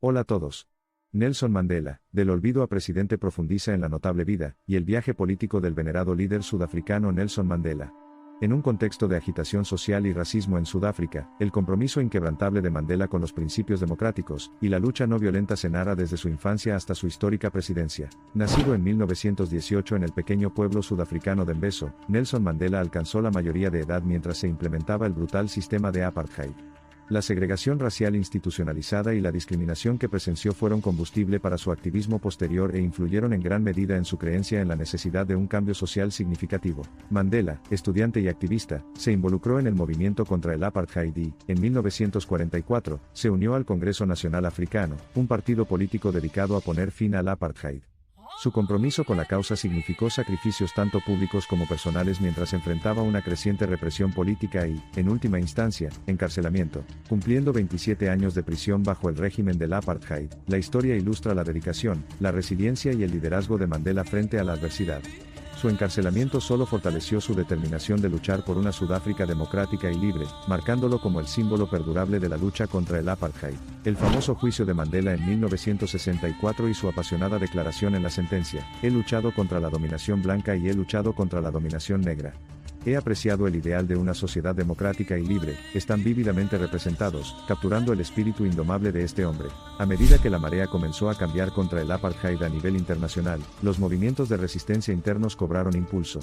Hola a todos. Nelson Mandela, del olvido a presidente, profundiza en la notable vida y el viaje político del venerado líder sudafricano Nelson Mandela. En un contexto de agitación social y racismo en Sudáfrica, el compromiso inquebrantable de Mandela con los principios democráticos y la lucha no violenta se narra desde su infancia hasta su histórica presidencia. Nacido en 1918 en el pequeño pueblo sudafricano de Mbeso, Nelson Mandela alcanzó la mayoría de edad mientras se implementaba el brutal sistema de apartheid. La segregación racial institucionalizada y la discriminación que presenció fueron combustible para su activismo posterior e influyeron en gran medida en su creencia en la necesidad de un cambio social significativo. Mandela, estudiante y activista, se involucró en el movimiento contra el apartheid y, en 1944, se unió al Congreso Nacional Africano, un partido político dedicado a poner fin al apartheid. Su compromiso con la causa significó sacrificios tanto públicos como personales mientras enfrentaba una creciente represión política y, en última instancia, encarcelamiento. Cumpliendo 27 años de prisión bajo el régimen del apartheid, la historia ilustra la dedicación, la resiliencia y el liderazgo de Mandela frente a la adversidad. Su encarcelamiento solo fortaleció su determinación de luchar por una Sudáfrica democrática y libre, marcándolo como el símbolo perdurable de la lucha contra el apartheid. El famoso juicio de Mandela en 1964 y su apasionada declaración en la sentencia: "He luchado contra la dominación blanca y he luchado contra la dominación negra. He apreciado el ideal de una sociedad democrática y libre", están vívidamente representados, capturando el espíritu indomable de este hombre. A medida que la marea comenzó a cambiar contra el apartheid a nivel internacional, los movimientos de resistencia internos cobraron impulso.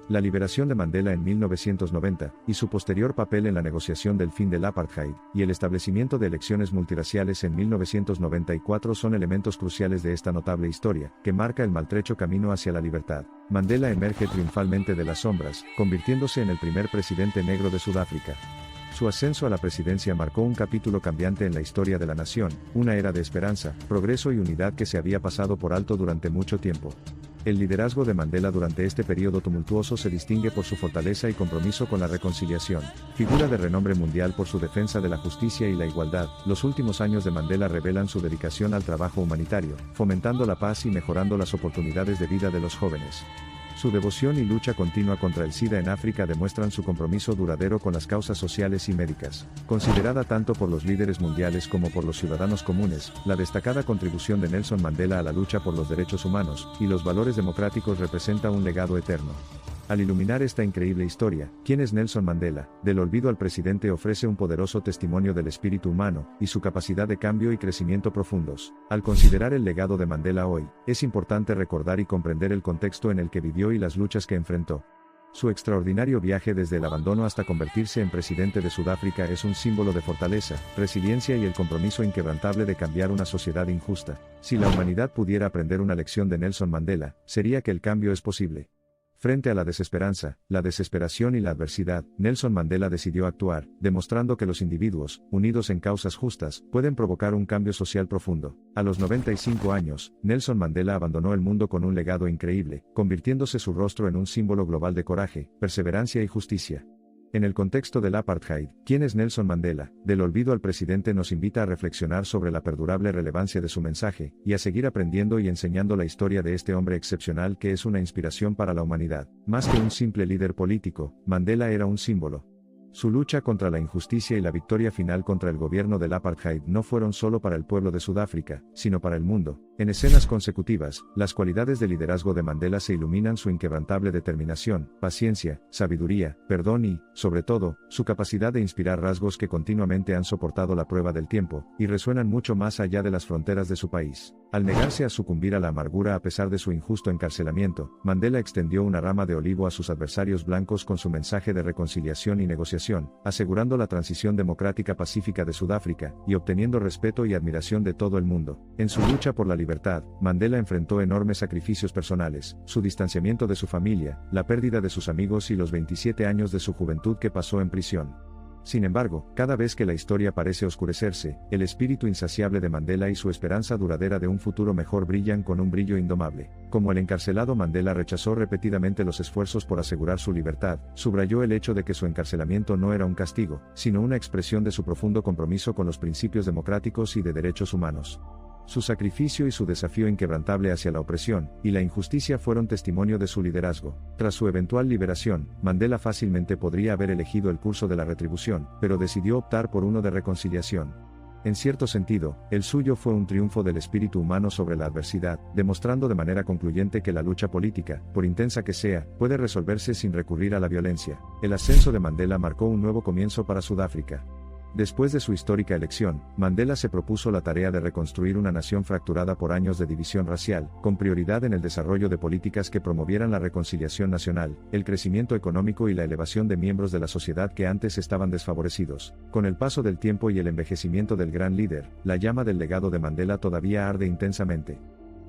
La liberación de Mandela en 1990, y su posterior papel en la negociación del fin del apartheid, y el establecimiento de elecciones multirraciales en 1994 son elementos cruciales de esta notable historia, que marca el maltrecho camino hacia la libertad. Mandela emerge triunfalmente de las sombras, convirtiéndose en el primer presidente negro de Sudáfrica. Su ascenso a la presidencia marcó un capítulo cambiante en la historia de la nación, una era de esperanza, progreso y unidad que se había pasado por alto durante mucho tiempo. El liderazgo de Mandela durante este periodo tumultuoso se distingue por su fortaleza y compromiso con la reconciliación. Figura de renombre mundial por su defensa de la justicia y la igualdad, los últimos años de Mandela revelan su dedicación al trabajo humanitario, fomentando la paz y mejorando las oportunidades de vida de los jóvenes. Su devoción y lucha continua contra el SIDA en África demuestran su compromiso duradero con las causas sociales y médicas. Considerada tanto por los líderes mundiales como por los ciudadanos comunes, la destacada contribución de Nelson Mandela a la lucha por los derechos humanos y los valores democráticos representa un legado eterno. Al iluminar esta increíble historia, ¿quién es Nelson Mandela? Del olvido al presidente ofrece un poderoso testimonio del espíritu humano y su capacidad de cambio y crecimiento profundos. Al considerar el legado de Mandela hoy, es importante recordar y comprender el contexto en el que vivió y las luchas que enfrentó. Su extraordinario viaje desde el abandono hasta convertirse en presidente de Sudáfrica es un símbolo de fortaleza, resiliencia y el compromiso inquebrantable de cambiar una sociedad injusta. Si la humanidad pudiera aprender una lección de Nelson Mandela, sería que el cambio es posible. Frente a la desesperanza, la desesperación y la adversidad, Nelson Mandela decidió actuar, demostrando que los individuos, unidos en causas justas, pueden provocar un cambio social profundo. A los 95 años, Nelson Mandela abandonó el mundo con un legado increíble, convirtiéndose su rostro en un símbolo global de coraje, perseverancia y justicia. En el contexto del apartheid, ¿quién es Nelson Mandela? Del olvido al presidente nos invita a reflexionar sobre la perdurable relevancia de su mensaje, y a seguir aprendiendo y enseñando la historia de este hombre excepcional que es una inspiración para la humanidad. Más que un simple líder político, Mandela era un símbolo. Su lucha contra la injusticia y la victoria final contra el gobierno del apartheid no fueron solo para el pueblo de Sudáfrica, sino para el mundo. En escenas consecutivas, las cualidades de liderazgo de Mandela se iluminan: su inquebrantable determinación, paciencia, sabiduría, perdón y, sobre todo, su capacidad de inspirar rasgos que continuamente han soportado la prueba del tiempo, y resuenan mucho más allá de las fronteras de su país. Al negarse a sucumbir a la amargura a pesar de su injusto encarcelamiento, Mandela extendió una rama de olivo a sus adversarios blancos con su mensaje de reconciliación y negociación, asegurando la transición democrática pacífica de Sudáfrica, y obteniendo respeto y admiración de todo el mundo. En su lucha por la libertad, Mandela enfrentó enormes sacrificios personales, su distanciamiento de su familia, la pérdida de sus amigos y los 27 años de su juventud que pasó en prisión. Sin embargo, cada vez que la historia parece oscurecerse, el espíritu insaciable de Mandela y su esperanza duradera de un futuro mejor brillan con un brillo indomable. Como el encarcelado, Mandela rechazó repetidamente los esfuerzos por asegurar su libertad, subrayó el hecho de que su encarcelamiento no era un castigo, sino una expresión de su profundo compromiso con los principios democráticos y de derechos humanos. Su sacrificio y su desafío inquebrantable hacia la opresión y la injusticia fueron testimonio de su liderazgo. Tras su eventual liberación, Mandela fácilmente podría haber elegido el curso de la retribución, pero decidió optar por uno de reconciliación. En cierto sentido, el suyo fue un triunfo del espíritu humano sobre la adversidad, demostrando de manera concluyente que la lucha política, por intensa que sea, puede resolverse sin recurrir a la violencia. El ascenso de Mandela marcó un nuevo comienzo para Sudáfrica. Después de su histórica elección, Mandela se propuso la tarea de reconstruir una nación fracturada por años de división racial, con prioridad en el desarrollo de políticas que promovieran la reconciliación nacional, el crecimiento económico y la elevación de miembros de la sociedad que antes estaban desfavorecidos. Con el paso del tiempo y el envejecimiento del gran líder, la llama del legado de Mandela todavía arde intensamente.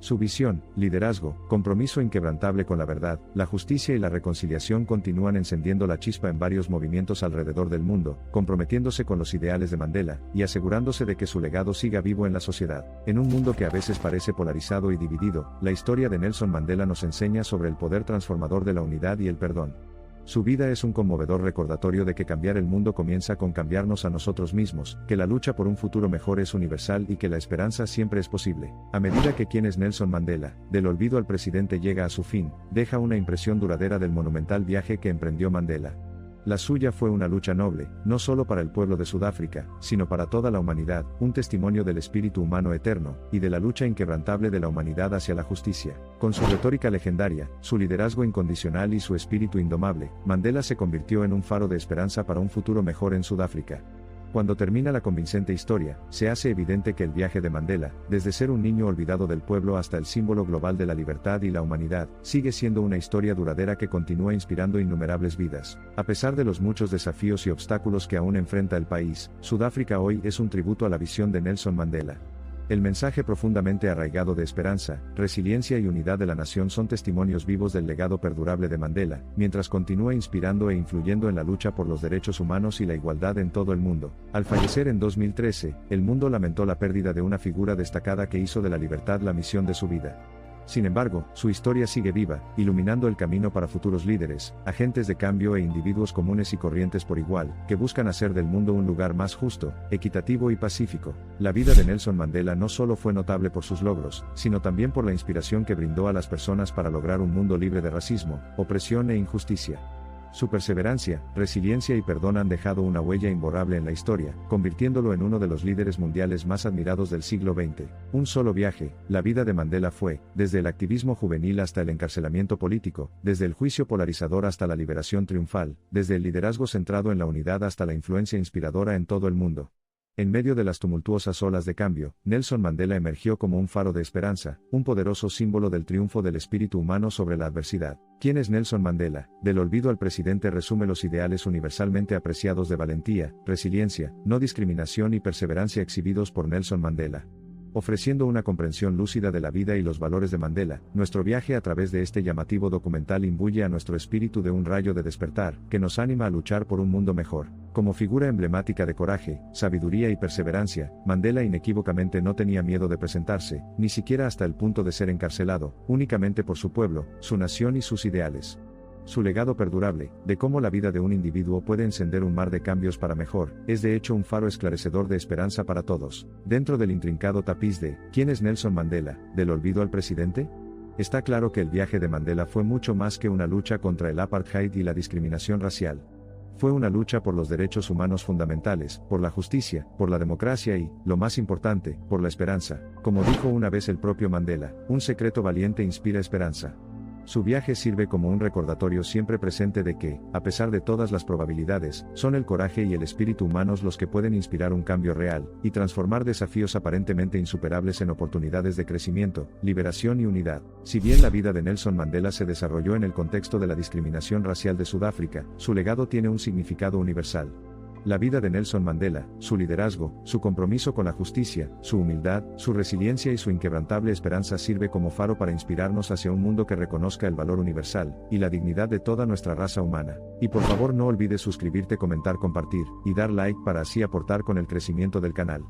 Su visión, liderazgo, compromiso inquebrantable con la verdad, la justicia y la reconciliación continúan encendiendo la chispa en varios movimientos alrededor del mundo, comprometiéndose con los ideales de Mandela, y asegurándose de que su legado siga vivo en la sociedad. En un mundo que a veces parece polarizado y dividido, la historia de Nelson Mandela nos enseña sobre el poder transformador de la unidad y el perdón. Su vida es un conmovedor recordatorio de que cambiar el mundo comienza con cambiarnos a nosotros mismos, que la lucha por un futuro mejor es universal y que la esperanza siempre es posible. A medida que quien es Nelson Mandela, del olvido al presidente llega a su fin, deja una impresión duradera del monumental viaje que emprendió Mandela. La suya fue una lucha noble, no solo para el pueblo de Sudáfrica, sino para toda la humanidad, un testimonio del espíritu humano eterno, y de la lucha inquebrantable de la humanidad hacia la justicia. Con su retórica legendaria, su liderazgo incondicional y su espíritu indomable, Mandela se convirtió en un faro de esperanza para un futuro mejor en Sudáfrica. Cuando termina la convincente historia, se hace evidente que el viaje de Mandela, desde ser un niño olvidado del pueblo hasta el símbolo global de la libertad y la humanidad, sigue siendo una historia duradera que continúa inspirando innumerables vidas. A pesar de los muchos desafíos y obstáculos que aún enfrenta el país, Sudáfrica hoy es un tributo a la visión de Nelson Mandela. El mensaje profundamente arraigado de esperanza, resiliencia y unidad de la nación son testimonios vivos del legado perdurable de Mandela, mientras continúa inspirando e influyendo en la lucha por los derechos humanos y la igualdad en todo el mundo. Al fallecer en 2013, el mundo lamentó la pérdida de una figura destacada que hizo de la libertad la misión de su vida. Sin embargo, su historia sigue viva, iluminando el camino para futuros líderes, agentes de cambio e individuos comunes y corrientes por igual, que buscan hacer del mundo un lugar más justo, equitativo y pacífico. La vida de Nelson Mandela no solo fue notable por sus logros, sino también por la inspiración que brindó a las personas para lograr un mundo libre de racismo, opresión e injusticia. Su perseverancia, resiliencia y perdón han dejado una huella imborrable en la historia, convirtiéndolo en uno de los líderes mundiales más admirados del siglo XX. Un solo viaje, la vida de Mandela fue, desde el activismo juvenil hasta el encarcelamiento político, desde el juicio polarizador hasta la liberación triunfal, desde el liderazgo centrado en la unidad hasta la influencia inspiradora en todo el mundo. En medio de las tumultuosas olas de cambio, Nelson Mandela emergió como un faro de esperanza, un poderoso símbolo del triunfo del espíritu humano sobre la adversidad. ¿Quién es Nelson Mandela? Del olvido al presidente resume los ideales universalmente apreciados de valentía, resiliencia, no discriminación y perseverancia exhibidos por Nelson Mandela. Ofreciendo una comprensión lúcida de la vida y los valores de Mandela, nuestro viaje a través de este llamativo documental imbuye a nuestro espíritu de un rayo de despertar, que nos anima a luchar por un mundo mejor. Como figura emblemática de coraje, sabiduría y perseverancia, Mandela inequívocamente no tenía miedo de presentarse, ni siquiera hasta el punto de ser encarcelado, únicamente por su pueblo, su nación y sus ideales. Su legado perdurable, de cómo la vida de un individuo puede encender un mar de cambios para mejor, es de hecho un faro esclarecedor de esperanza para todos. Dentro del intrincado tapiz de ¿quién es Nelson Mandela? ¿Del olvido al presidente? Está claro que el viaje de Mandela fue mucho más que una lucha contra el apartheid y la discriminación racial. Fue una lucha por los derechos humanos fundamentales, por la justicia, por la democracia y, lo más importante, por la esperanza. Como dijo una vez el propio Mandela, un secreto valiente inspira esperanza. Su viaje sirve como un recordatorio siempre presente de que, a pesar de todas las probabilidades, son el coraje y el espíritu humanos los que pueden inspirar un cambio real, y transformar desafíos aparentemente insuperables en oportunidades de crecimiento, liberación y unidad. Si bien la vida de Nelson Mandela se desarrolló en el contexto de la discriminación racial de Sudáfrica, su legado tiene un significado universal. La vida de Nelson Mandela, su liderazgo, su compromiso con la justicia, su humildad, su resiliencia y su inquebrantable esperanza sirve como faro para inspirarnos hacia un mundo que reconozca el valor universal y la dignidad de toda nuestra raza humana. Y por favor no olvides suscribirte, comentar, compartir y dar like para así aportar con el crecimiento del canal.